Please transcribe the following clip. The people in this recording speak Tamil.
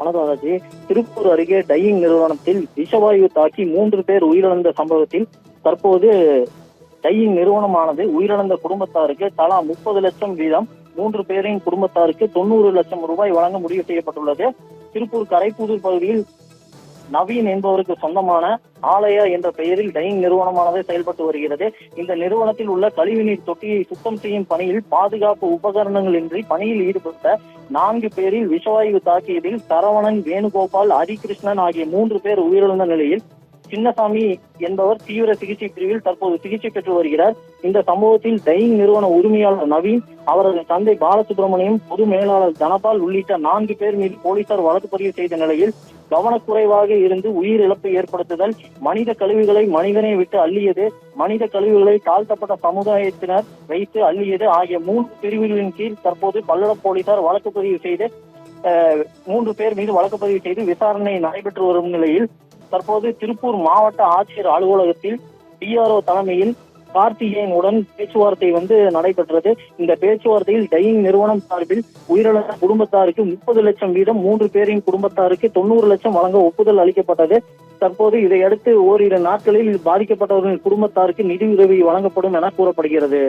வணக்கம். திருப்பூர் அருகே டையிங் நிறுவனத்தில் விஷவாயு தாக்கி 3 பேர் உயிரிழந்த சம்பவத்தில் தற்போது டையிங் நிறுவனமானது உயிரிழந்த குடும்பத்தாருக்கு தலா 30 லட்சம் வீதம் 3 பேரின் குடும்பத்தாருக்கு 90 லட்சம் ரூபாய் வழங்க முடிவு செய்யப்பட்டுள்ளது. திருப்பூர் கரைப்புதூர் பகுதியில் நவீன் என்பவருக்கு சொந்தமான ஆலயா என்ற பெயரில் டையிங் நிறுவனமானது செயல்பட்டு வருகிறது. இந்த நிறுவனத்தில் உள்ள கழிவுநீர் தொட்டியை சுத்தம் செய்யும் பணியில் பாதுகாப்பு உபகரணங்களின்றி பணியில் ஈடுபட்ட 4 பேரில் விஷவாயு தாக்கியதில் சரவணன், வேணுகோபால், ஹரிகிருஷ்ணன் ஆகிய 3 பேர் உயிரிழந்த நிலையில் சின்னசாமி என்பவர் தீவிர சிகிச்சை பிரிவில் தற்போது சிகிச்சை பெற்று வருகிறார். இந்த சம்பவத்தில் டையிங் நிறுவன உரிமையாளர் நவீன், அவரது தந்தை பாலசுப்ரமணியம், பொது மேலாளர் தனபால் உள்ளிட்ட 4 பேர் மீது போலீசார் வழக்கு பதிவு செய்த நிலையில் கவனக்குறைவாக இருந்து உயிரிழப்பு ஏற்படுத்துதல், மனித கழிவுகளை மனிதனை விட்டு அள்ளியது, மனித கழிவுகளை தாழ்த்தப்பட்ட சமுதாயத்தினர் வைத்து அள்ளியது ஆகிய 3 பிரிவுகளின் கீழ் தற்போது பல்லடம் போலீசார் வழக்கு பதிவு செய்து 3 பேர் மீது வழக்கு பதிவு செய்து விசாரணை நடைபெற்று வரும் நிலையில் தற்போது திருப்பூர் மாவட்ட ஆட்சியர் அலுவலகத்தில் டிஆர்ஓ தலைமையில் கார்த்திகேயன் உடன் பேச்சுவார்த்தை நடைபெற்றது. இந்த பேச்சுவார்த்தையில் டையிங் நிறுவனம் சார்பில் உயிரிழந்த குடும்பத்தாருக்கு 30 லட்சம் வீதம், 3 பேரின் குடும்பத்தாருக்கு 90 லட்சம் வழங்க ஒப்புதல் அளிக்கப்பட்டது. தற்போது இதையடுத்து ஓரிரு நாட்களில் பாதிக்கப்பட்டவர்களின் குடும்பத்தாருக்கு நிதி உதவி வழங்கப்படும் என கூறப்படுகிறது.